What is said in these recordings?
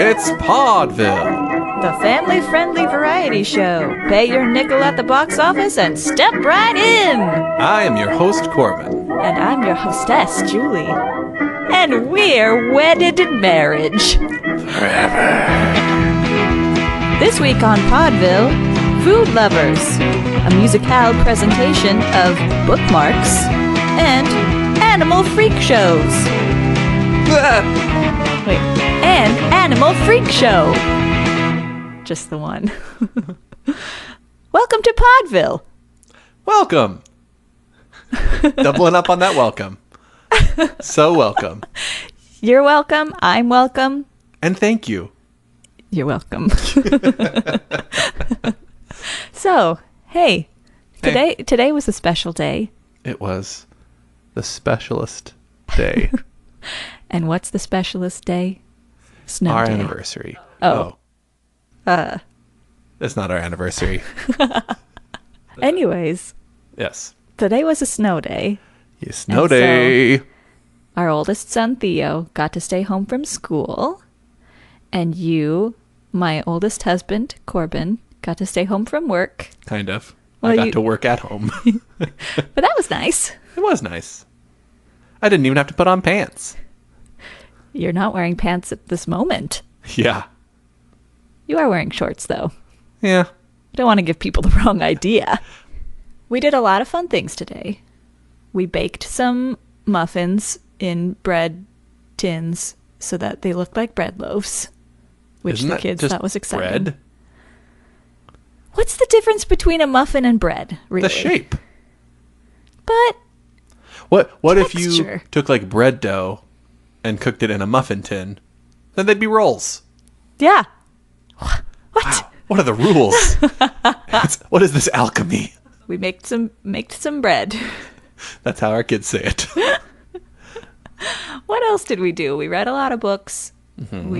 It's Paudeville, the family-friendly variety show. Pay your nickel at the box office and step right in! I am your host, Corbin. And I'm your hostess, Julie. And we're wedded in marriage. Forever. This week on Paudeville, Food Lovers, a musicale presentation of Bookmarks, and Animal Freak Shows. And Animal Freak Show. Just the one. Welcome to Paudeville. Welcome. Doubling up on that welcome. So welcome. You're welcome. I'm welcome. And thank you. You're welcome. So, hey, today was a special day. It was the specialist day. And what's the specialist day? Snow Our day. anniversary. Oh. It's not our anniversary. Anyways, Yes. today was a snow day. Yes, snow day. Our oldest son, Theo, got to stay home from school. And you, my oldest husband, Corbin, got to stay home from work. Kind of. Well, I got to work at home. But that was nice. It was nice. I didn't even have to put on pants. You're not wearing pants at this moment. Yeah. You are wearing shorts, though. Yeah. I don't want to give people the wrong idea. We did a lot of fun things today. We baked some muffins in bread tins so that they looked like bread loaves, which Isn't the that kids just thought was exciting. bread? What's the difference between a muffin and bread, really? The shape. But What if you texture. took like bread dough and cooked it in a muffin tin? Then they'd be rolls. yeah. What? Wow. What are the rules? What is this alchemy? We made some bread. That's how our kids say it. What else did we do? We read a lot of books. Mm-hmm.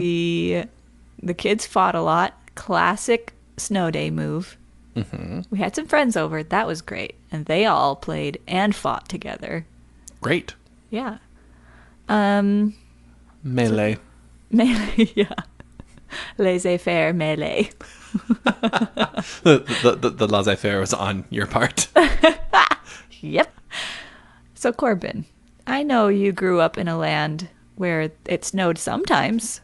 The kids fought a lot. Classic snow day move. Mm-hmm. We had some friends over. That was great. And they all played and fought together. Great. Yeah. Melee. Melee, yeah. Laissez-faire melee. The laissez-faire was on your part. Yep. So, Corbin, I know you grew up in a land where it snowed sometimes.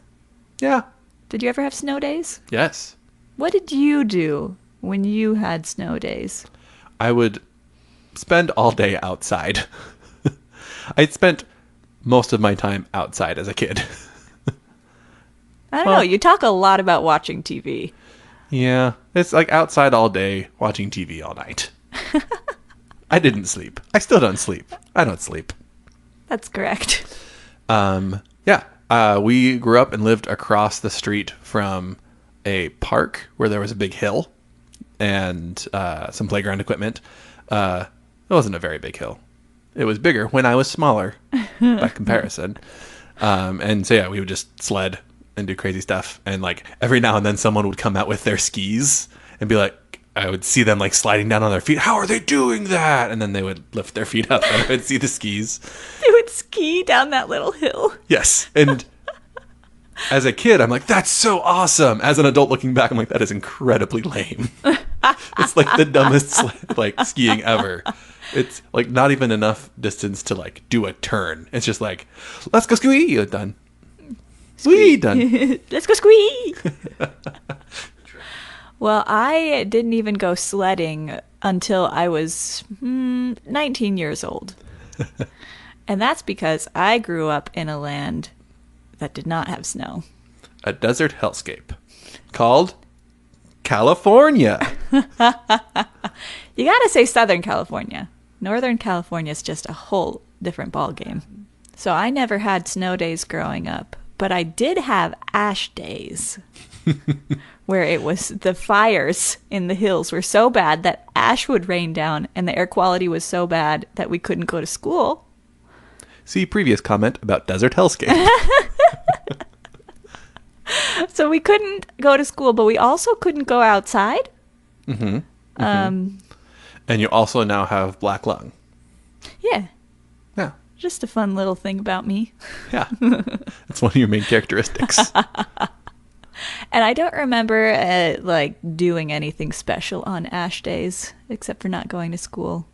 Yeah. Did you ever have snow days? Yes. What did you do when you had snow days? I would spend all day outside. I spent most of my time outside as a kid. I don't know. You talk a lot about watching TV. Yeah. It's like outside all day, watching TV all night. I didn't sleep. I still don't sleep. I don't sleep. That's correct. Yeah. We grew up and lived across the street from a park where there was a big hill and some playground equipment. It wasn't a very big hill. It was bigger when I was smaller by comparison. And so, yeah, we would just sled and do crazy stuff. And like every now and then someone would come out with their skis and be like, I would see them like sliding down on their feet. How are they doing that? And then they would lift their feet up and I would see the skis. They would ski down that little hill. Yes. And as a kid, I'm like, that's so awesome. As an adult looking back, I'm like, that is incredibly lame. It's like the dumbest like skiing ever. It's like not even enough distance to like do a turn. It's just like, let's go ski. Done. Squee, done. Let's go squee. Well, I didn't even go sledding until I was 19 years old. And that's because I grew up in a land that did not have snow. A desert hellscape called California. You gotta say Southern California. Northern California is just a whole different ballgame. So I never had snow days growing up, but I did have ash days. Where it was the fires in the hills were so bad that ash would rain down and the air quality was so bad that we couldn't go to school. See previous comment about desert hellscape. So we couldn't go to school, but we also couldn't go outside. Mm-hmm. And you also now have black lung. Yeah. Yeah. Just a fun little thing about me. Yeah. That's one of your main characteristics. And I don't remember like doing anything special on Ash days except for not going to school.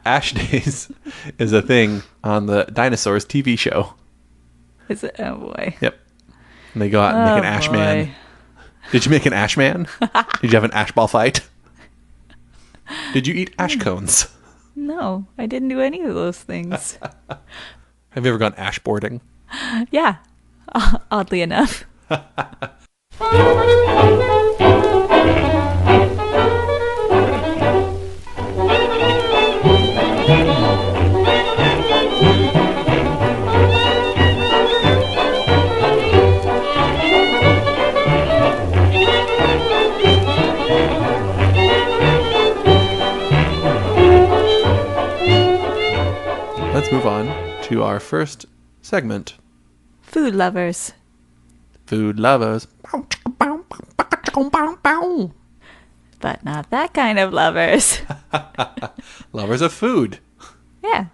Ash Days is a thing on the Dinosaurs TV show. Is it? Oh boy. Yep. And they go out and make an Ash Man. Did you make an Ash Man? Did you have an Ash Ball fight? Did you eat ash cones? No, I didn't do any of those things. Have you ever gone ash boarding? Yeah, oddly enough. Let's move on to our first segment. Food lovers. Food lovers. But not that kind of lovers. Lovers of food. Yeah.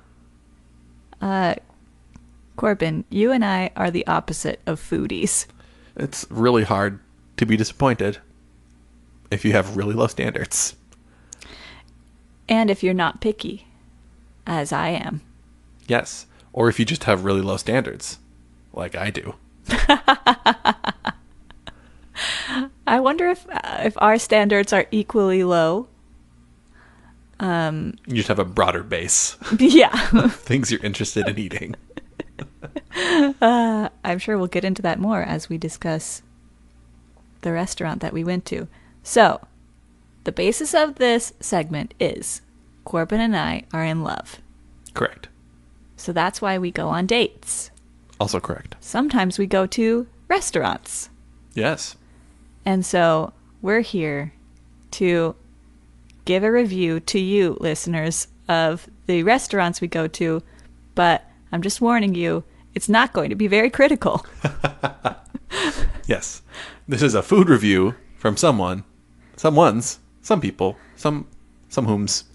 Corbin, you and I are the opposite of foodies. It's really hard to be disappointed if you have really low standards. And if you're not picky, as I am. Yes. Or if you just have really low standards, like I do. I wonder if our standards are equally low. You just have a broader base. Yeah. Things you're interested in eating. I'm sure we'll get into that more as we discuss the restaurant that we went to. So, the basis of this segment is Corbin and I are in love. Correct. So that's why we go on dates. Also correct. Sometimes we go to restaurants. Yes. And so we're here to give a review to you, listeners, of the restaurants we go to, but I'm just warning you, it's not going to be very critical. Yes. This is a food review from some people, some whom's.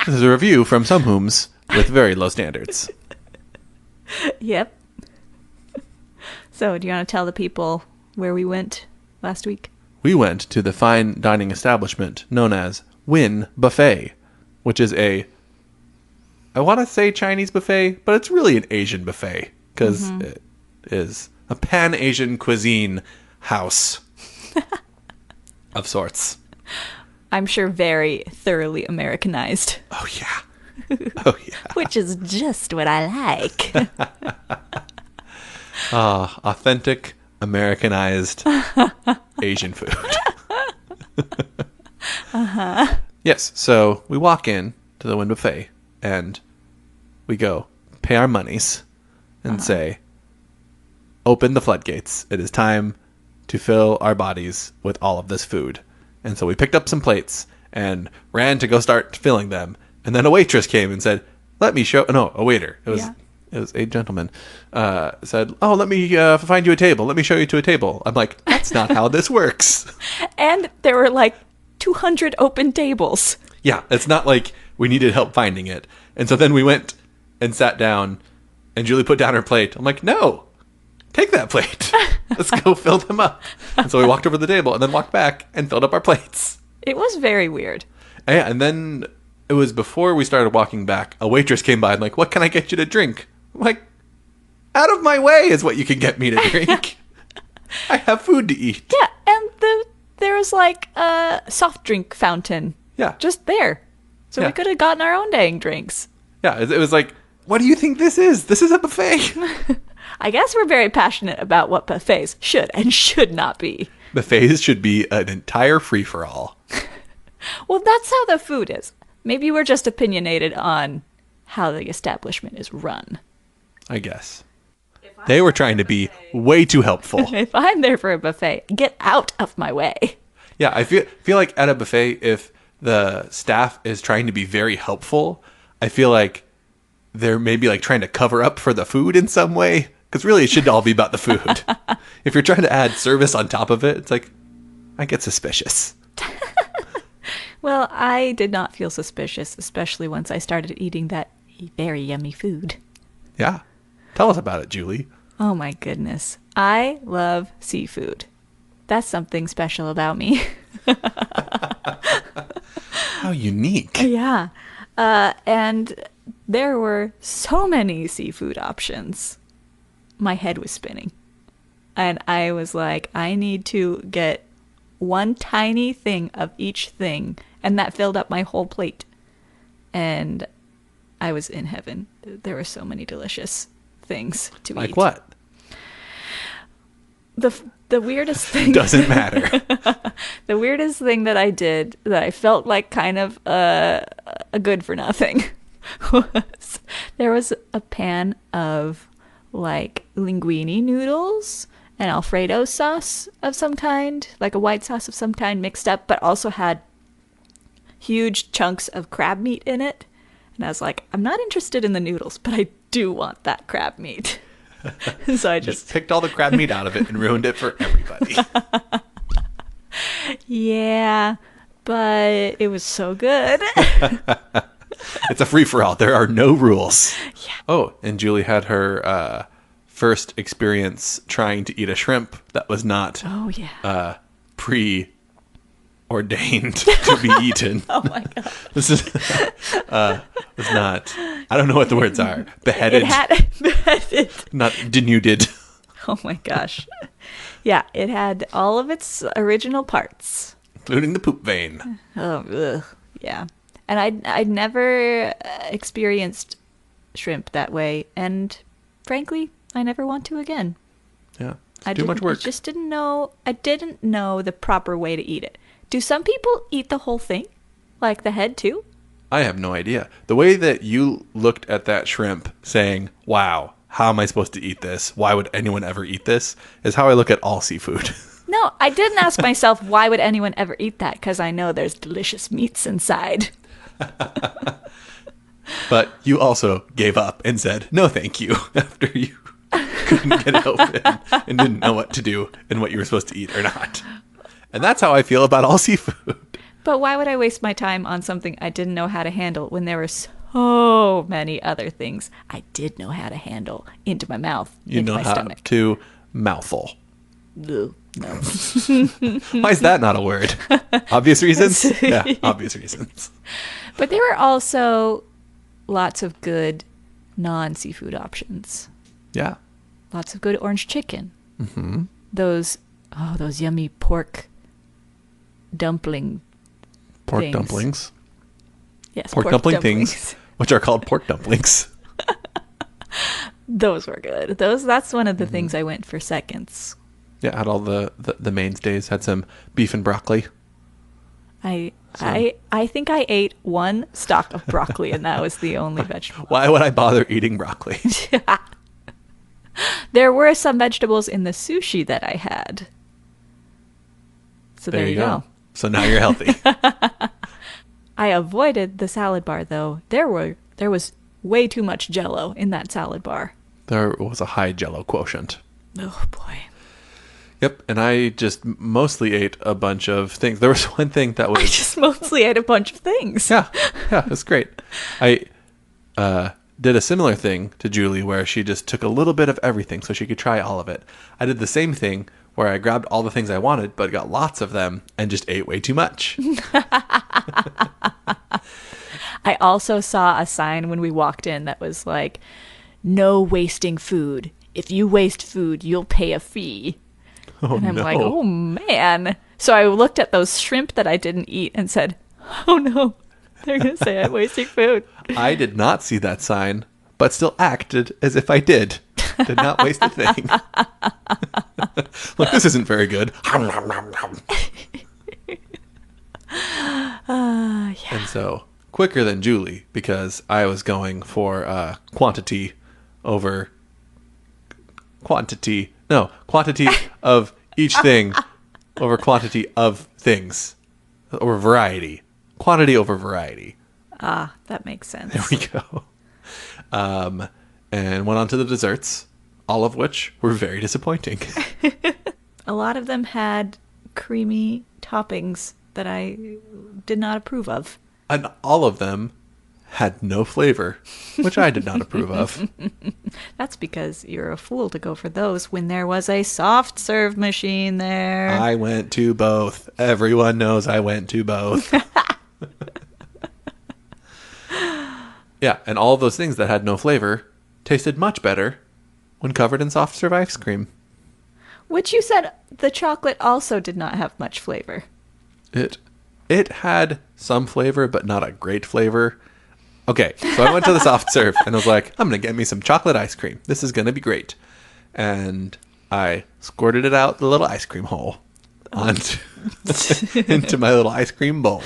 This is a review from some whom's with very low standards. Yep. So, do you want to tell the people where we went last week? We went to the fine dining establishment known as Win Buffet, which is I want to say Chinese buffet, but it's really an Asian buffet because it is a pan-Asian cuisine house of sorts. I'm sure very thoroughly Americanized. Oh, yeah. Oh, yeah. Which is just what I like. Authentic, Americanized Asian food. Uh-huh. Yes, so we walk in to the Win Buffet, and we go pay our monies and say, open the floodgates. It is time to fill our bodies with all of this food. And so we picked up some plates and ran to go start filling them. And then a waitress came and said, let me show... No, a waiter. It was a gentleman. Said, oh, let me find you a table. Let me show you to a table. I'm like, that's not how this works. And there were like 200 open tables. Yeah, it's not like we needed help finding it. And so then we went and sat down, and Julie put down her plate. I'm like, no, take that plate. Let's go fill them up. And so we walked over to the table and then walked back and filled up our plates. It was very weird. And then it was before we started walking back. A waitress came by and like, what can I get you to drink? I'm like, out of my way is what you can get me to drink. I have food to eat. Yeah, and there was like a soft drink fountain. Yeah. Just there. So Yeah. we could have gotten our own dang drinks. Yeah, it was like, what do you think this is? This is a buffet. I guess we're very passionate about what buffets should and should not be. Buffets should be an entire free-for-all. Well, that's how the food is. Maybe we're just opinionated on how the establishment is run. I guess. They were trying to be way too helpful. If I'm there for a buffet, get out of my way. Yeah, I feel like at a buffet, if the staff is trying to be very helpful, I feel like they're maybe like trying to cover up for the food in some way. Because really, it should all be about the food. If you're trying to add service on top of it, it's like, I get suspicious. Well, I did not feel suspicious, especially once I started eating that very yummy food. Yeah. Tell us about it, Julie. Oh my goodness. I love seafood. That's something special about me. How unique. Yeah. And there were so many seafood options. My head was spinning. And I was like, I need to get one tiny thing of each thing. And that filled up my whole plate. And I was in heaven. There were so many delicious things to eat. Like what? The weirdest thing... Doesn't matter. The weirdest thing that I did that I felt like kind of a good for nothing was there was a pan of like linguine noodles and Alfredo sauce of some kind, like a white sauce of some kind mixed up, but also had huge chunks of crab meat in it. And I was like, I'm not interested in the noodles, but I do want that crab meat. So I just picked all the crab meat out of it and ruined it for everybody. Yeah, but it was so good. It's a free-for-all. There are no rules. Yeah. Oh, and Julie had her first experience trying to eat a shrimp that was not preordained to be eaten. Oh my god. This is was not. I don't know what the words are. Beheaded. It had beheaded. Not denuded. Oh my gosh. Yeah, it had all of its original parts, Including the poop vein. Oh, ugh. Yeah. And I'd never experienced shrimp that way, and frankly, I never want to again. Yeah. Too much work. I just didn't know. I didn't know the proper way to eat it. Do some people eat the whole thing, like the head too? I have no idea. The way that you looked at that shrimp, saying, "Wow, how am I supposed to eat this? Why would anyone ever eat this?" is how I look at all seafood. No, I didn't ask myself why would anyone ever eat that, because I know there's delicious meats inside. But you also gave up and said, "No, thank you," after you couldn't get it open and didn't know what to do and what you were supposed to eat or not. And that's how I feel about all seafood. But why would I waste my time on something I didn't know how to handle when there were so many other things I did know how to handle into my mouth, into my stomach? To mouthful. Ugh, no. Why is that not a word? Obvious reasons? Yeah, obvious reasons. But there were also lots of good non-seafood options. Yeah. Lots of good orange chicken. Mm-hmm. Those yummy pork dumpling Pork things. dumplings. Yes, Pork dumpling things, which are called pork dumplings. Those were good. That's one of the things I went for seconds. Yeah, had all the mainstays. Had some beef and broccoli. I think I ate one stalk of broccoli, and that was the only vegetable. Why would I bother eating broccoli? There were some vegetables in the sushi that I had. So there you go. So now you're healthy. I avoided the salad bar, though. There was way too much Jell-O in that salad bar. There was a high Jell-O quotient. Oh boy. Yep, and I just mostly ate a bunch of things. There was one thing that was... I just mostly ate a bunch of things. Yeah, it was great. I did a similar thing to Julie where she just took a little bit of everything so she could try all of it. I did the same thing where I grabbed all the things I wanted but got lots of them and just ate way too much. I also saw a sign when we walked in that was like, "No wasting food. If you waste food, you'll pay a fee." Oh, and I'm no. like, oh man. So I looked at those shrimp that I didn't eat and said, oh no, they're going to say I'm wasting food. I did not see that sign, but still acted as if I did. Did not waste a thing. Look, this isn't very good. Yeah. And so, quicker than Julie, because I was going for quantity over quantity. No, quantity of each thing over quantity of things. Over variety. Quantity over variety. Ah, that makes sense. There we go. And went on to the desserts, all of which were very disappointing. A lot of them had creamy toppings that I did not approve of. And all of them had no flavor, which I did not approve of. That's because you're a fool to go for those when there was a soft serve machine there. I went to both. Everyone knows I went to both. Yeah, and all of those things that had no flavor tasted much better when covered in soft serve ice cream. Which you said the chocolate also did not have much flavor. It had some flavor, but not a great flavor. Okay, so I went to the soft serve and I was like, I'm going to get me some chocolate ice cream. This is going to be great. And I squirted it out the little ice cream hole into my little ice cream bowl.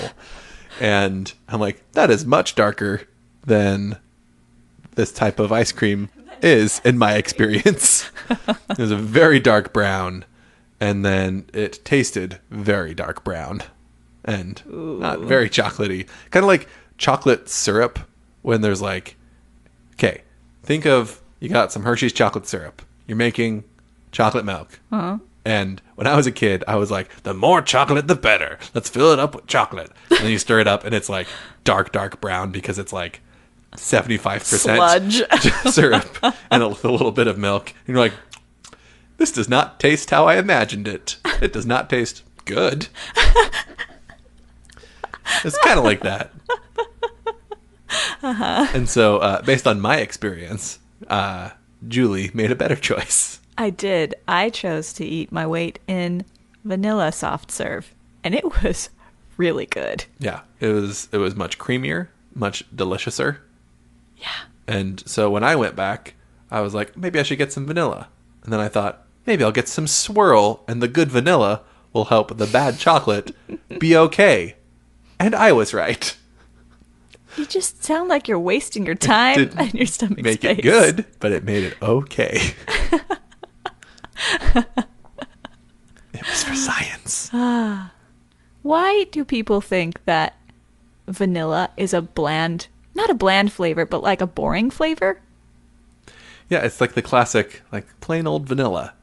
And I'm like, that is much darker than this type of ice cream is in my experience. It was a very dark brown, and then it tasted very dark brown and not very chocolatey. Kind of like chocolate syrup when there's like, okay, think of, you got some Hershey's chocolate syrup. You're making chocolate milk. Uh-huh. And when I was a kid, I was like, the more chocolate, the better. Let's fill it up with chocolate. And then you stir it up, and it's like dark brown because it's like 75% sludge syrup and a little bit of milk. And you're like, this does not taste how I imagined it. It does not taste good. It's kind of like that. Uh-huh. And so, based on my experience, Julie made a better choice. I did. I chose to eat my weight in vanilla soft serve, and it was really good. Yeah, it was much creamier, much deliciouser. Yeah. And so when I went back, I was like, maybe I should get some vanilla. And then I thought, maybe I'll get some swirl, and the good vanilla will help the bad chocolate be okay. And I was right. You just sound like you're wasting your time and your stomach Make space. it good, but it made it okay. It was for science. Why do people think that vanilla is a bland, not a bland flavor, but like a boring flavor? Yeah, it's like the classic, like plain old vanilla.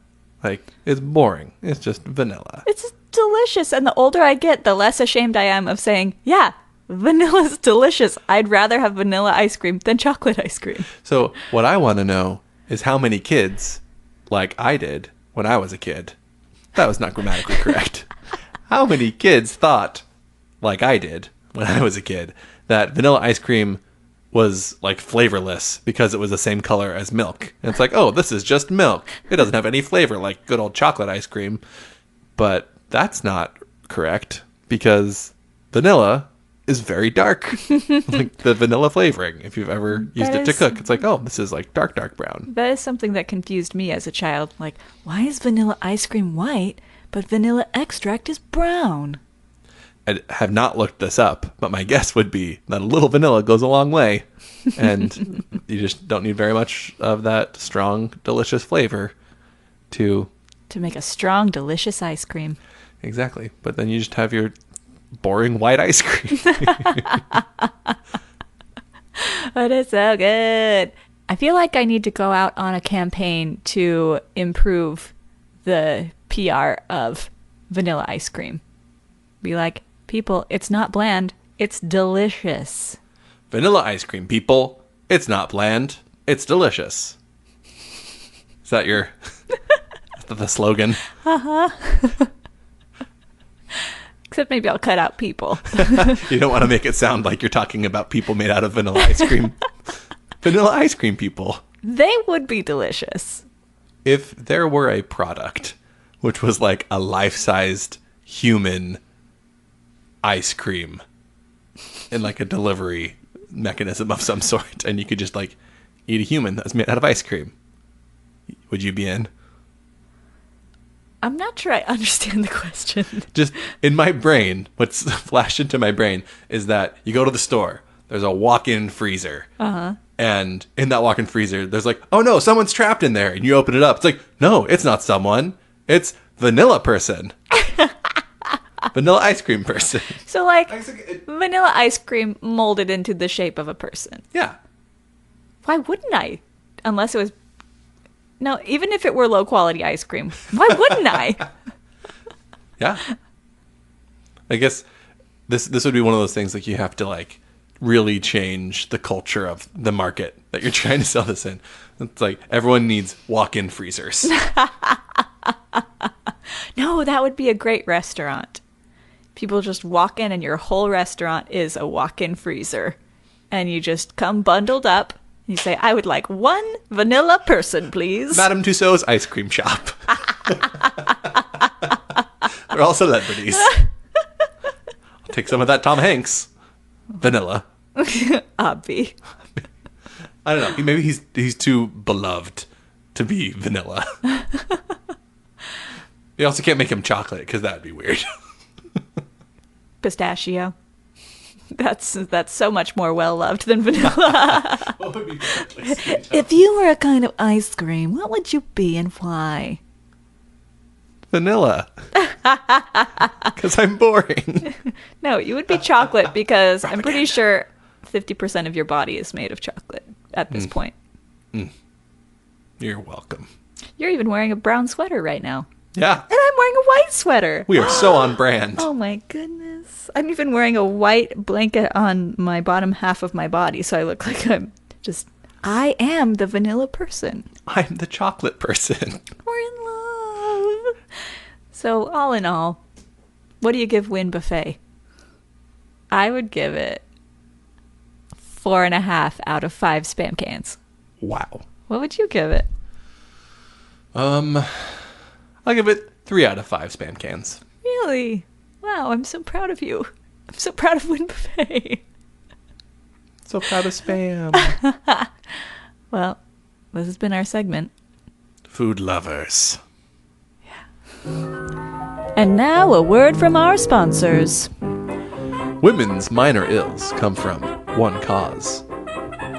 Like, it's boring. It's just vanilla. It's delicious. And the older I get, the less ashamed I am of saying, yeah, vanilla's delicious. I'd rather have vanilla ice cream than chocolate ice cream. So what I want to know is how many kids, like I did when I was a kid, that was not grammatically correct. How many kids thought, like I did when I was a kid, that vanilla ice cream was like flavorless because it was the same color as milk? And it's like, oh, this is just milk. It doesn't have any flavor like good old chocolate ice cream. But that's not correct because vanilla is very dark. Like the vanilla flavoring, if you've ever used it to cook, it's like, oh, this is like dark brown. That is something that confused me as a child. Like, why is vanilla ice cream white, but vanilla extract is brown? I have not looked this up, but my guess would be that a little vanilla goes a long way, and you just don't need very much of that strong, delicious flavor to make a strong, delicious ice cream. Exactly. But then you just have your boring white ice cream. But it's so good. I feel like I need to go out on a campaign to improve the PR of vanilla ice cream. Be like, people, it's not bland, it's delicious. Vanilla ice cream, people. It's not bland, it's delicious. Is that your... the slogan? Uh-huh. Except maybe I'll cut out people. You don't want to make it sound like you're talking about people made out of vanilla ice cream. Vanilla ice cream people. They would be delicious. If there were a product which was like a life-sized human ice cream in like a delivery mechanism of some sort, and you could just like eat a human that's made out of ice cream, would you be in? I'm not sure I understand the question. Just in my brain, what's flashed into my brain is that you go to the store, there's a walk-in freezer. Uh-huh. And in that walk-in freezer, there's like, oh no, someone's trapped in there. And you open it up. It's like, no, it's not someone. It's vanilla person. Vanilla ice cream person. So like vanilla ice cream molded into the shape of a person. Yeah. Why wouldn't I? Unless it was... No, even if it were low-quality ice cream, why wouldn't I? Yeah. I guess this would be one of those things like you have to like really change the culture of the market that you're trying to sell this in. It's like everyone needs walk-in freezers. No, that would be a great restaurant. People just walk in and your whole restaurant is a walk-in freezer. And you just come bundled up. And you say, I would like 1 vanilla person, please. Madame Tussauds ice cream shop. They're all celebrities. I'll take some of that Tom Hanks. Vanilla. Obvi. I don't know. Maybe he's too beloved to be vanilla. You also can't make him chocolate because that would be weird. Pistachio. That's so much more well-loved than vanilla. What would be If you were a kind of ice cream, what would you be and why? Vanilla. Because I'm boring. No, you would be chocolate because I'm pretty sure 50% of your body is made of chocolate at this point. You're welcome. You're even wearing a brown sweater right now. Yeah. And I'm wearing a white sweater. We are so on brand. Oh my goodness. I'm even wearing a white blanket on my bottom half of my body, so I look like I am the vanilla person. I'm the chocolate person. We're in love. So, all in all, what do you give Win Buffet? I would give it 4.5 out of 5 Spam cans. Wow. What would you give it? I'll give it 3 out of 5 Spam cans. Really? Wow, I'm so proud of you. I'm so proud of Win Buffet. So proud of Spam. Well, this has been our segment. Food lovers. And now a word from our sponsors. Women's minor ills come from one cause.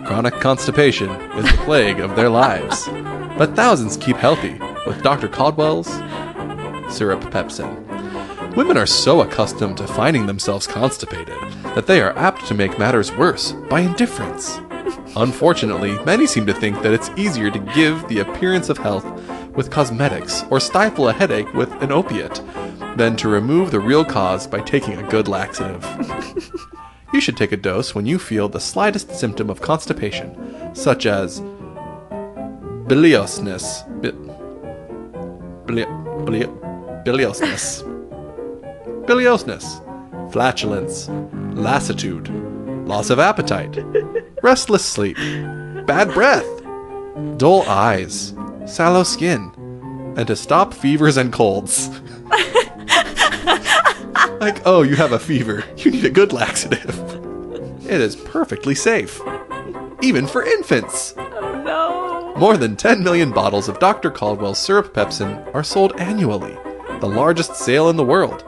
Chronic constipation is the plague of their lives. But thousands keep healthy with Dr. Caldwell's Syrup Pepsin. Women are so accustomed to finding themselves constipated that they are apt to make matters worse by indifference. Unfortunately, many seem to think that it's easier to give the appearance of health with cosmetics or stifle a headache with an opiate than to remove the real cause by taking a good laxative. You should take a dose when you feel the slightest symptom of constipation, such as biliousness, biliousness, flatulence, lassitude, loss of appetite, restless sleep, bad breath, dull eyes, sallow skin, and to stop fevers and colds. Like, oh, you have a fever. You need a good laxative. It is perfectly safe. Even for infants. Oh no. More than 10 million bottles of Dr. Caldwell's Syrup Pepsin are sold annually, the largest sale in the world.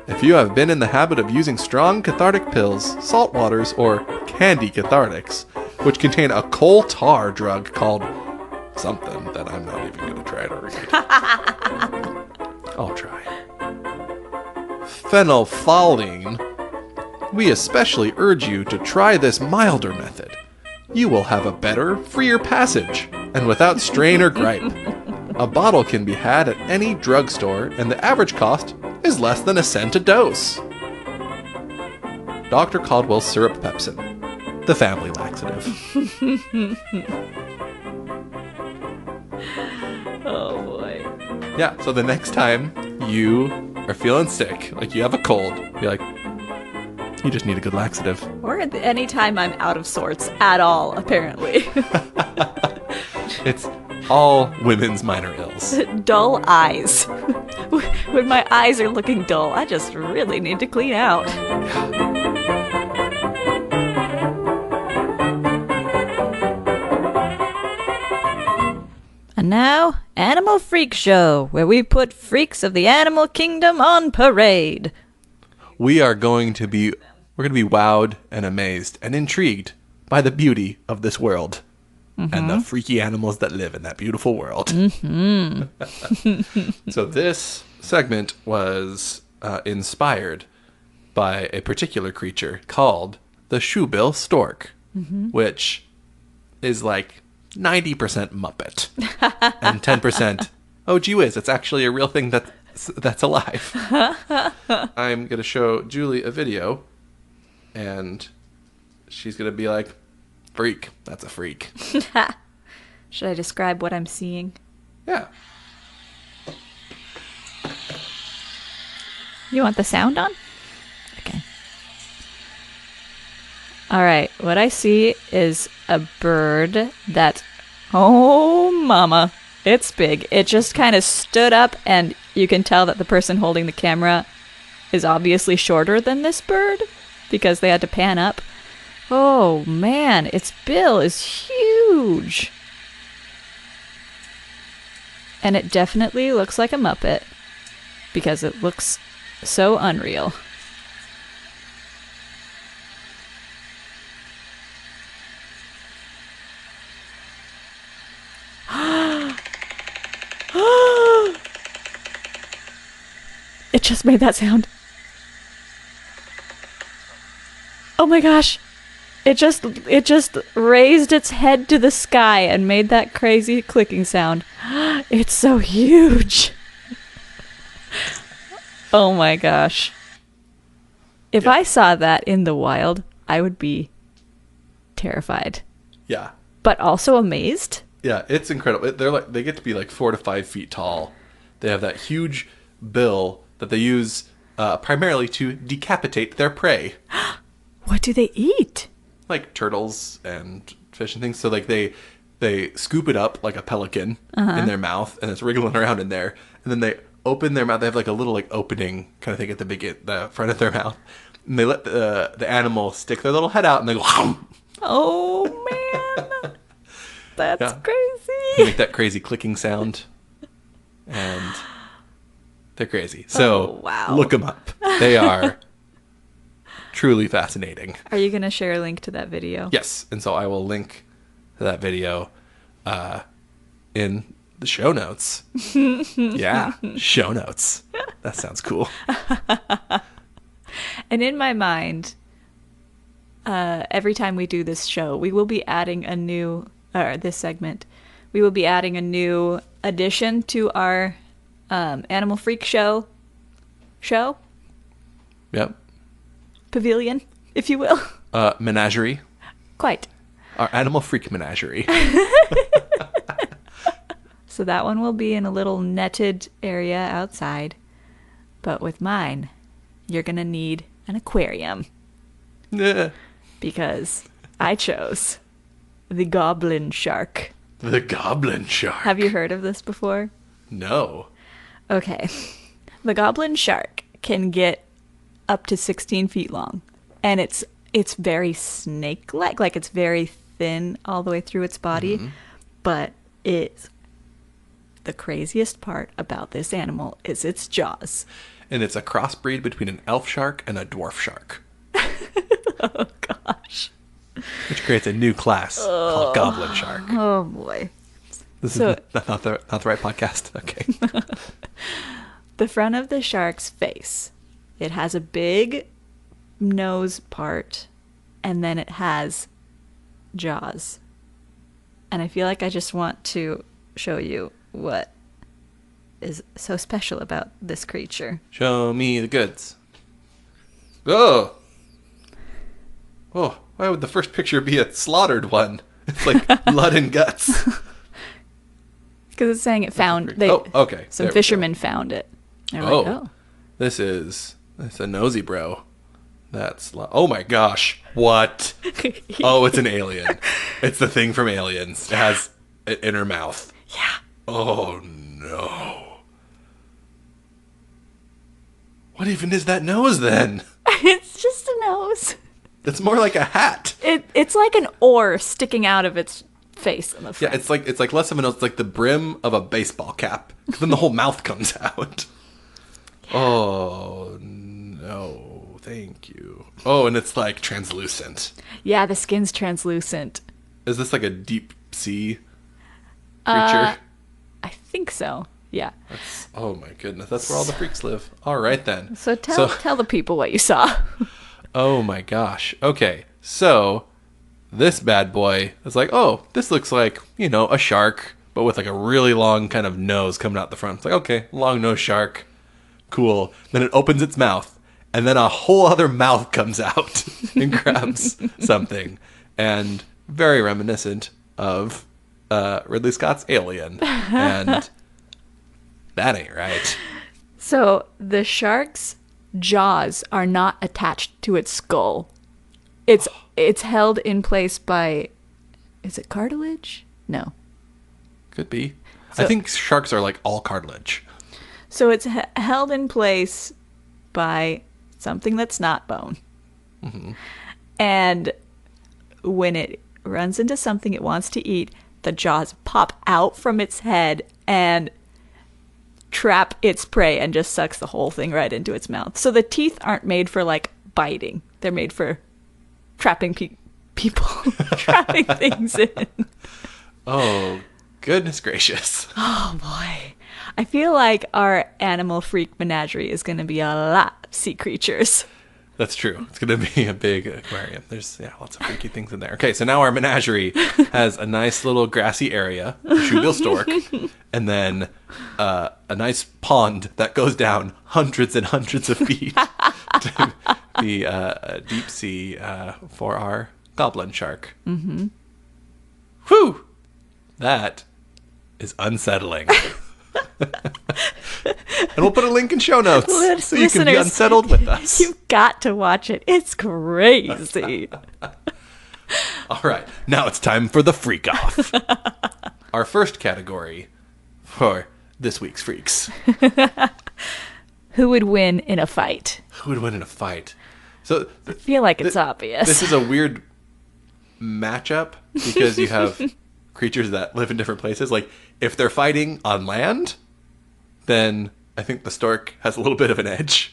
If you have been in the habit of using strong cathartic pills, salt waters, or candy cathartics, which contain a coal tar drug called something that I'm not even going to try to read. I'll try. Phenolphthalein, we especially urge you to try this milder method. You will have a better, freer passage, and without strain or gripe. A bottle can be had at any drugstore, and the average cost is less than $0.01 a dose. Dr. Caldwell's Syrup Pepsin, the family laxative. Oh boy. Yeah, so the next time you are feeling sick, like you have a cold, be like, you just need a good laxative. Or any time I'm out of sorts at all, apparently. It's all women's minor ills. Dull eyes. When my eyes are looking dull, I just really need to clean out. And now, Animal Freak Show, where we put freaks of the animal kingdom on parade. We're going to be wowed and amazed and intrigued by the beauty of this world and the freaky animals that live in that beautiful world. So this segment was inspired by a particular creature called the Shoebill Stork, which is like 90% Muppet and 10%, oh gee whiz, it's actually a real thing that's alive. I'm going to show Julie a video, and she's going to be like, freak. That's a freak. Should I describe what I'm seeing? Yeah. You want the sound on? Okay. All right. What I see is a bird that, oh, mama, it's big. It just kind of stood up, and you can tell that the person holding the camera is obviously shorter than this bird because they had to pan up. Oh, man, its bill is huge. And it definitely looks like a Muppet because it looks so unreal. It just made that sound. Oh my gosh. It just raised its head to the sky and made that crazy clicking sound. It's so huge. Oh my gosh. If I saw that in the wild, I would be terrified. Yeah. But also amazed. Yeah, it's incredible. They get to be like 4 to 5 feet tall. They have that huge bill that they use primarily to decapitate their prey. What do they eat? Like turtles and fish and things. So like they scoop it up like a pelican in their mouth, and it's wriggling around in there. And then they open their mouth. They have like a little like opening kind of thing at the front of their mouth. And they let the animal stick their little head out, and they go. Oh man, that's crazy. They make that crazy clicking sound, and they're crazy. So wow. Look them up. They are truly fascinating. Are you going to share a link to that video? Yes, and so I will link to that video in the show notes. Yeah, show notes. That sounds cool. And in my mind, every time we do this show, we will be adding a new, this segment, we will be adding a new addition to our Animal Freak show. Yep. Pavilion, if you will. Menagerie. Quite. Our Animal Freak Menagerie. So that one will be in a little netted area outside. But with mine, you're going to need an aquarium. Yeah. Because I chose the Goblin shark. The Goblin shark. Have you heard of this before? No. Okay. The Goblin shark can get up to 16 feet long. And it's very snake-like. Like it's very thin all the way through its body. Mm-hmm. But it's the craziest part about this animal is its jaws. And it's a crossbreed between an elf shark and a dwarf shark. Oh, gosh. Which creates a new class called Goblin shark. Oh, boy. This is not the right podcast. Okay. The front of the shark's face, it has a big nose part, and then it has jaws. And I feel like I just want to show you what is so special about this creature. Show me the goods. Oh! Oh, why would the first picture be a slaughtered one? It's like blood and guts. Because it's saying it found... okay. Some fishermen found it. They're like, oh. It's a nosy bro. Oh my gosh. What? Oh, it's an alien. It's the thing from Aliens. It has it in her mouth. Yeah. Oh no. What even is that nose then? It's just a nose. It's more like a hat. It's like an oar sticking out of its face in the front. Yeah, it's like less of a nose. It's like the brim of a baseball cap. Then the whole mouth comes out. Yeah. Oh no, thank you. Oh, and it's like translucent. Yeah, the skin's translucent. Is this like a deep sea creature? I think so. Yeah. Oh my goodness, that's where all the freaks live. All right then. So tell the people what you saw. Oh my gosh. Okay, so this bad boy is like, oh, this looks like, a shark, but with like a really long kind of nose coming out the front. It's like, okay, long nose shark. Cool. Then it opens its mouth, and then a whole other mouth comes out and grabs something, and very reminiscent of Ridley Scott's Alien, and that ain't right. So the shark's jaws are not attached to its skull. It's held in place by, is it cartilage? No. Could be. So, I think sharks are like all cartilage. So it's held in place by something that's not bone. Mm-hmm. And when it runs into something it wants to eat, the jaws pop out from its head and trap its prey and just sucks the whole thing right into its mouth. So the teeth aren't made for like biting. They're made for trapping people, trapping things in. Oh, goodness gracious. Oh boy. I feel like our Animal Freak Menagerie is going to be a lot of sea creatures. That's true. It's going to be a big aquarium. There's lots of freaky things in there. Okay, so now our menagerie has a nice little grassy area, the Shoebill Stork, and then a nice pond that goes down hundreds and hundreds of feet to the deep sea for our Goblin shark. Mm-hmm. Whew! That is unsettling. And we'll put a link in show notes so you can be unsettled with us. You've got to watch it. It's crazy. All right. Now it's time for the freak off. Our first category for this week's freaks. Who would win in a fight? Who would win in a fight? So I feel like it's obvious. This is a weird matchup because you have creatures that live in different places. Like, if they're fighting on land, then I think the stork has a little bit of an edge.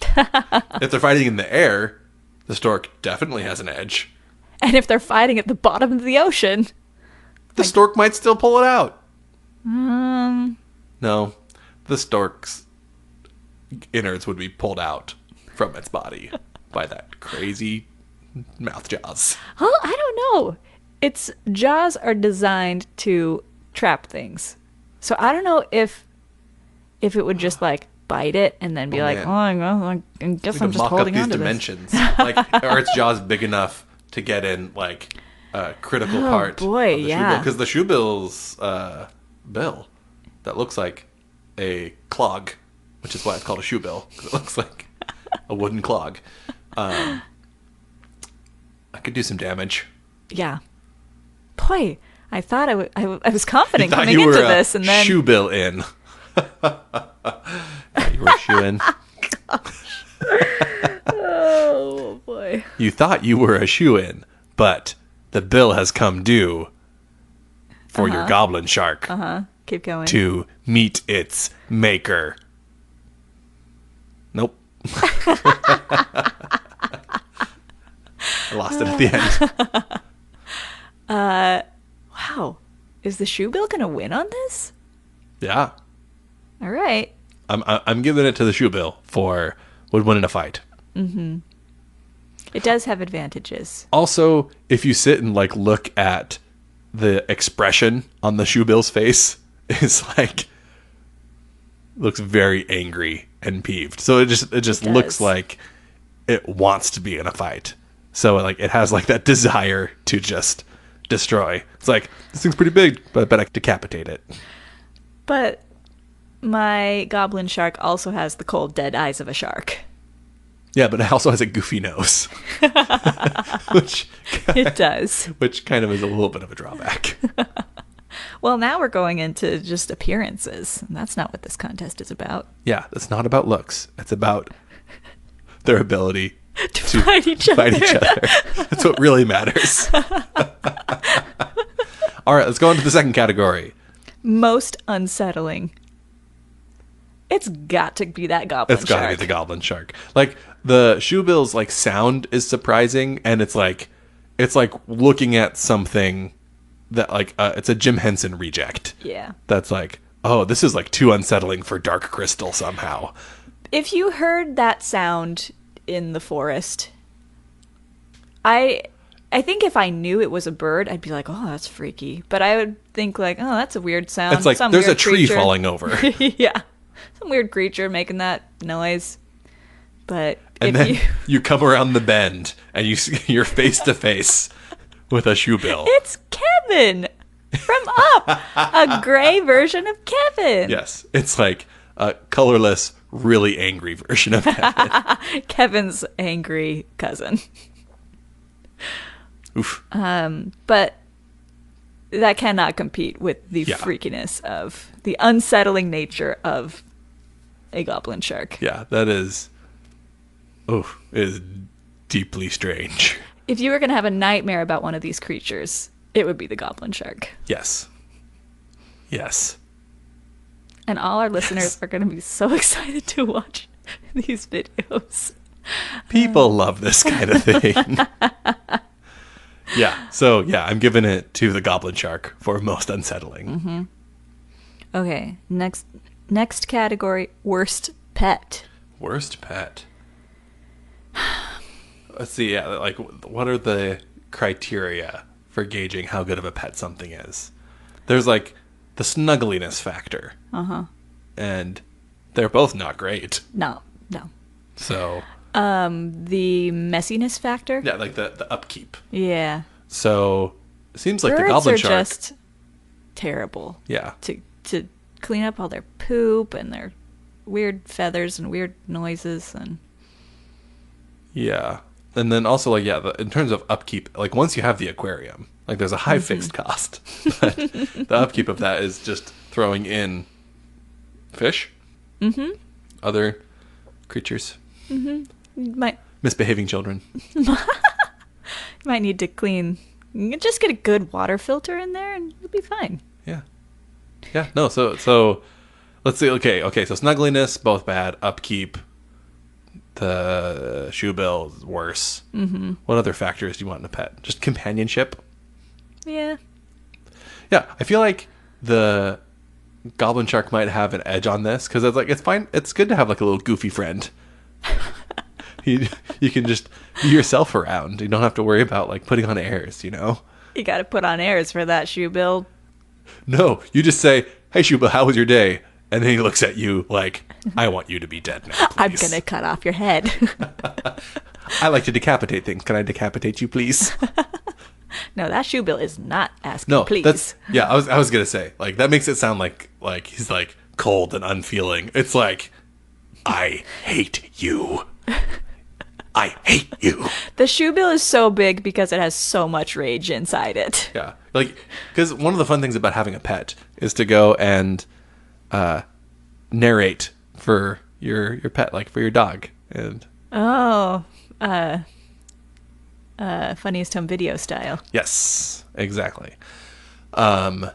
If they're fighting in the air, the stork definitely has an edge. And if they're fighting at the bottom of the ocean, the stork might still pull it out. No, the stork's innards would be pulled out from its body by that crazy mouth jaws. Oh, I don't know. Its jaws are designed to trap things. So I don't know if it would just like bite it and then be like, man. oh, well, I guess I'm just holding on to dimensions. Like, are its jaws big enough to get in like a critical part? Boy, of the yeah. Because the Shoebill's bill that looks like a clog, which is why it's called a Shoebill, because it looks like a wooden clog. I could do some damage. Yeah. Boy, I thought I was confident coming into this, and then Shoebill in. You were a shoe in. Oh boy! You thought you were a shoe in, but the bill has come due for your goblin shark. Keep going. To meet its maker. Nope. I lost it at the end. Wow. Is the Shoebill gonna win on this? Yeah. All right. I'm giving it to the Shoebill for would win in a fight. Mm-hmm. It does have advantages. Also, if you sit and like look at the expression on the Shoebill's face, it's like looks very angry and peeved. So it just looks like it wants to be in a fight. So like it has like that desire to just destroy. It's like, this thing's pretty big, but I bet I could decapitate it. But my goblin shark also has the cold, dead eyes of a shark. Yeah, but it also has a goofy nose. Which it does. Which kind of is a little bit of a drawback. Well, now we're going into just appearances. And that's not what this contest is about. Yeah, it's not about looks. It's about their ability to fight each other. That's what really matters. All right, let's go into the second category. Most unsettling. It's got to be that goblin shark. It's got to be the goblin shark. Like, the Shoebill's like sound is surprising, and it's like looking at something that like it's a Jim Henson reject. Yeah. That's like, oh, this is like too unsettling for Dark Crystal somehow. If you heard that sound in the forest, I think if I knew it was a bird, I'd be like, oh, that's freaky. But I would think like, oh, that's a weird sound. It's like there's a tree falling over. Yeah. Some weird creature making that noise. But And if then you come around the bend and you're face to face with a Shoebill. it's Kevin from Up, a gray version of Kevin. Yes, it's like a colorless, really angry version of Kevin. Kevin's angry cousin. Oof. But that cannot compete with the freakiness of the unsettling nature of a goblin shark. Yeah, that is deeply strange. If you were going to have a nightmare about one of these creatures, it would be the goblin shark. Yes. Yes. And all our listeners are going to be so excited to watch these videos. People love this kind of thing. Yeah. So, yeah, I'm giving it to the goblin shark for most unsettling. Mm-hmm. Okay. Next category, worst pet. Worst pet. Let's see. Yeah, like, what are the criteria for gauging how good of a pet something is? There's like the snuggliness factor. And they're both not great. No. So The messiness factor. yeah, like the upkeep. Yeah. So it seems like Birds the goblin are shark. just terrible. Yeah. To clean up all their poop and their weird feathers and weird noises and. Yeah. And then also, like, yeah, in terms of upkeep, like, once you have the aquarium, like, there's a high fixed cost. But the upkeep of that is just throwing in fish, other creatures, Might misbehaving children. might need to clean. You can just get a good water filter in there and you'll be fine. Yeah. Yeah. No, so let's see. Okay. So snuggliness, both bad. Upkeep, the Shoebill is worse. Mm-hmm. What other factors do you want in a pet? Just companionship? Yeah. Yeah, I feel like the goblin shark might have an edge on this because it's like it's fine. It's good to have like a little goofy friend. You can just be yourself around. You don't have to worry about like putting on airs. You know. You got to put on airs for that, Shoebill. No, you just say, "Hey, Shoebill, how was your day?" And then he looks at you like, "I want you to be dead now, I'm please. gonna cut off your head. I like to decapitate things. Can I decapitate you, please?" No, that Shoebill is not asking. No, please. that's yeah. I was gonna say like that makes it sound like he's like cold and unfeeling. It's like I hate you. I hate you. The Shoebill is so big because it has so much rage inside it. Yeah, like because one of the fun things about having a pet is to go and narrate for your pet, like for your dog. And Funniest Home Video style. yes, exactly. And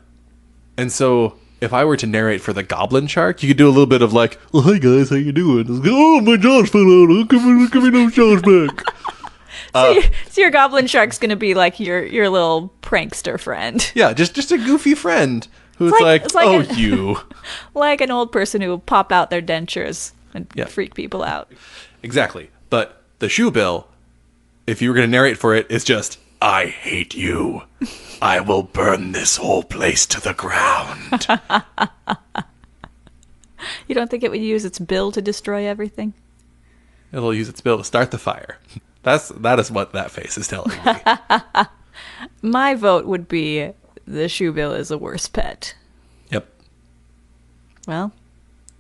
so if I were to narrate for the goblin shark, you could do a little bit of like, "Well, hey guys, how you doing?" It's like, "Oh, my jaws fell out. Give me those jaws back." So your goblin shark's gonna be like your little prankster friend. Yeah, just a goofy friend who's it's like "Oh, a- you." Like an old person who will pop out their dentures and Yeah. freak people out. Exactly. But the Shoebill, if you were going to narrate for it, is just, "I hate you. I will burn this whole place to the ground." You don't think it would use its bill to destroy everything? It'll use its bill to start the fire. That is what that face is telling me. My vote would be the Shoebill is a worse pet. Yep. Well,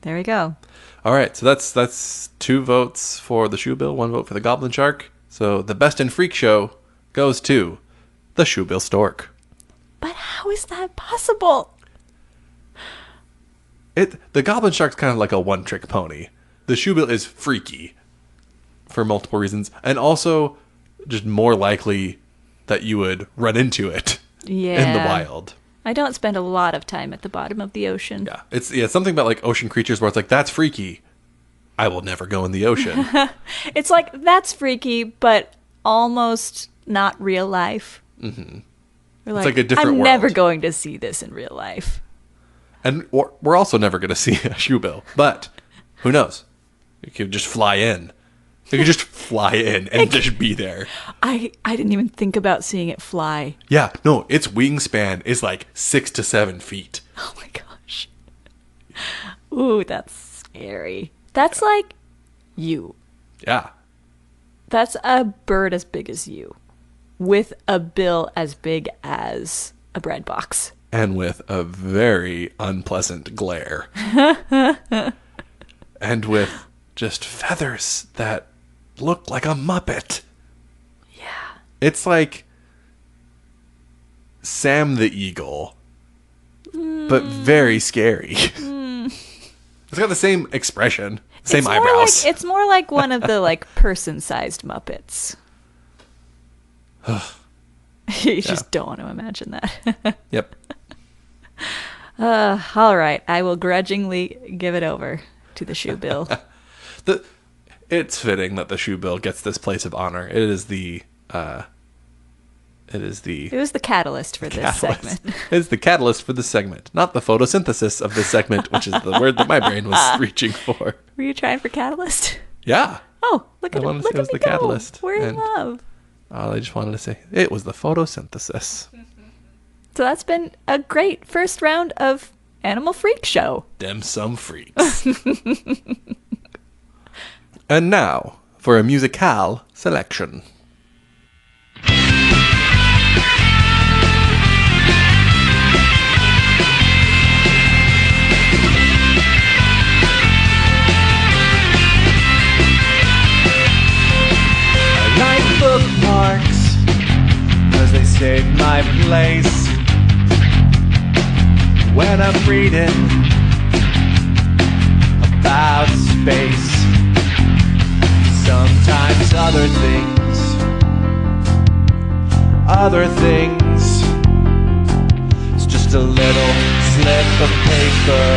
there we go. All right, so that's 2 votes for the Shoebill, 1 vote for the goblin shark. So the best in Freakshow goes to the Shoebill stork. But how is that possible? The goblin shark's kind of like a one-trick pony. The Shoebill is freaky for multiple reasons, and also just more likely that you would run into it in the wild. I don't spend a lot of time at the bottom of the ocean. Yeah, it's something about like ocean creatures where it's like, that's freaky. I will never go in the ocean. It's like, that's freaky, but almost not real life. Mm-hmm. We're like a different I'm world. never going to see this in real life. And we're also never going to see a Shoebill, but who knows? You could just fly in. You could just fly in and just be there. I didn't even think about seeing it fly. Yeah, no, its wingspan is like 6 to 7 feet. Oh my gosh. Ooh, that's scary. That's like you. Yeah. That's a bird as big as you, with a bill as big as a bread box. And with a very unpleasant glare. And with just feathers that look like a Muppet. Yeah. It's like Sam the Eagle, but very scary. It's got the same expression, same eyebrows. It's more like one of the like person-sized Muppets. You just don't want to imagine that. Yep. All right, I will grudgingly give it over to the Shoebill. It's fitting that the Shoebill gets this place of honor. It was the catalyst for this segment. It's the catalyst for this segment, not the photosynthesis of this segment, which is the word that my brain was reaching for. Were you trying for catalyst? Yeah. Oh, look at it! Look it was at me the go. catalyst. We're in love. I just wanted to say it was the photosynthesis. So that's been a great first round of Animal Freak Show. Dem some freaks. And now for a musical selection. I like bookmarks, 'cause they save my place when I'm reading about space. Sometimes other things, it's just a little slip of paper.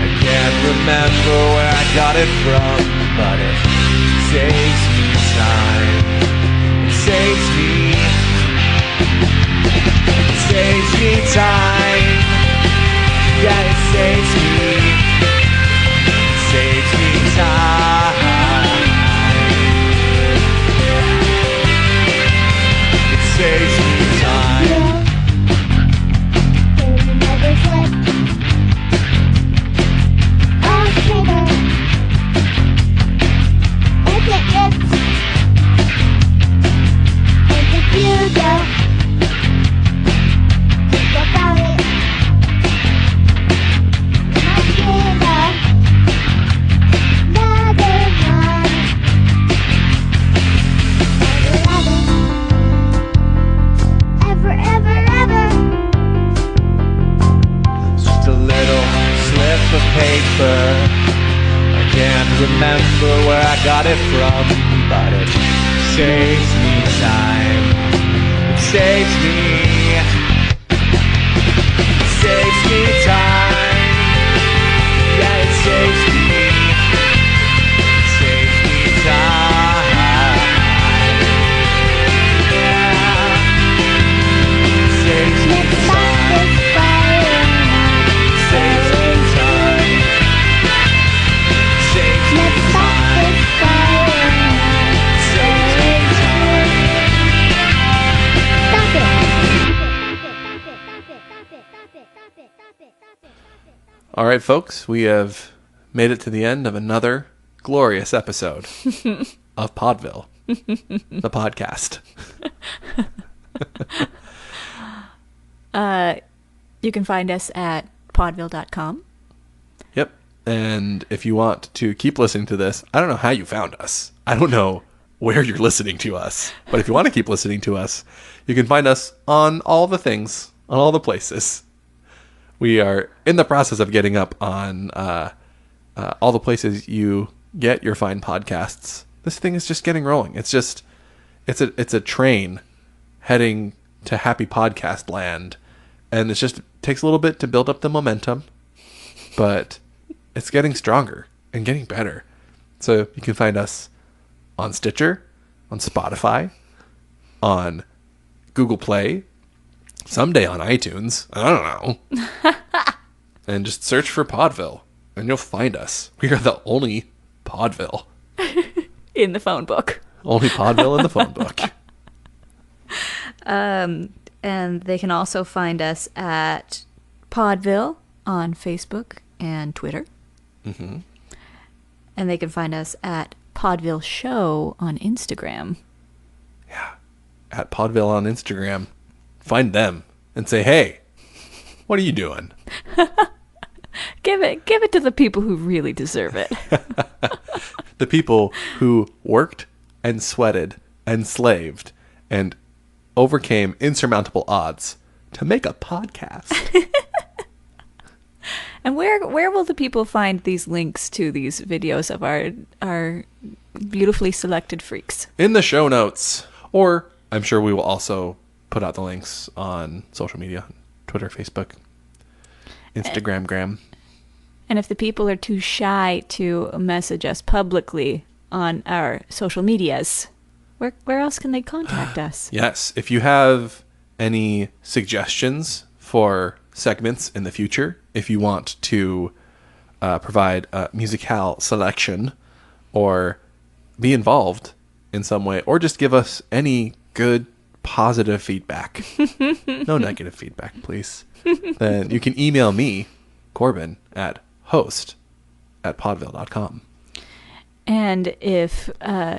I can't remember where I got it from, but it saves me time. It saves me time. Yeah, it saves me time. It saves me time. Remember where I got it from, but it saves me time. It saves me time. Yeah, it saves me time. Yeah, it saves me time. Saves me time. All right, folks, we have made it to the end of another glorious episode of Paudeville, the podcast. You can find us at paudeville.com. Yep. And if you want to keep listening to this, I don't know how you found us. I don't know where you're listening to us. But if you want to keep listening to us, you can find us on all the things, on all the places. We are in the process of getting up on all the places you get your fine podcasts. This thing is just getting rolling. It's a train heading to happy podcast land. And it takes a little bit to build up the momentum. But it's getting stronger and getting better. So you can find us on Stitcher, on Spotify, on Google Play, someday on iTunes. I don't know. And just search for Paudeville and you'll find us. We are the only Paudeville. In the phone book. Only Paudeville in the phone book. And they can also find us at Paudeville on Facebook and Twitter. Mm-hmm. And they can find us at Paudeville Show on Instagram. At Paudeville on Instagram. Find them and say, hey, what are you doing? Give it to the people who really deserve it. The people who worked and sweated and slaved and overcame insurmountable odds to make a podcast. And where will the people find these links to these videos of our beautifully selected freaks? In the show notes. Or I'm sure we will also put out the links on social media, Twitter, Facebook, Instagram, Gram. And if the people are too shy to message us publicly on our social medias, where else can they contact us? Yes. If you have any suggestions for segments in the future, if you want to provide a musicale selection or be involved in some way, or just give us any good, positive feedback, no negative feedback, please, then you can email me, Corbin, at host@paudeville.com. And if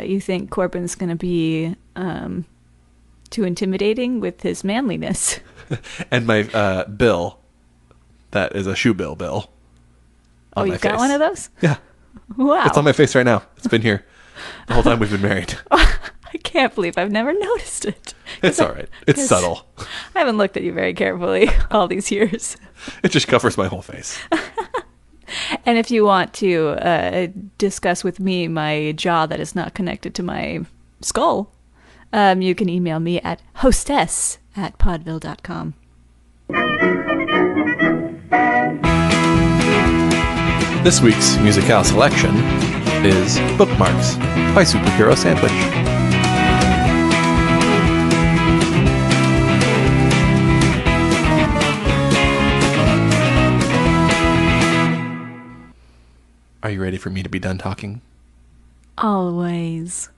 you think Corbin's going to be too intimidating with his manliness. And my bill, that is a Shoebill bill. Oh, you've got one of those? Yeah. Wow. It's on my face right now. It's been here the whole time we've been married. I can't believe I've never noticed it. It's all right. It's subtle. I haven't looked at you very carefully all these years. It just covers my whole face. And if you want to discuss with me my jaw that is not connected to my skull, you can email me at hostess@paudeville.com. This week's musicale selection is Bookmarks by Superhero Sandwich. Are you ready for me to be done talking? Always.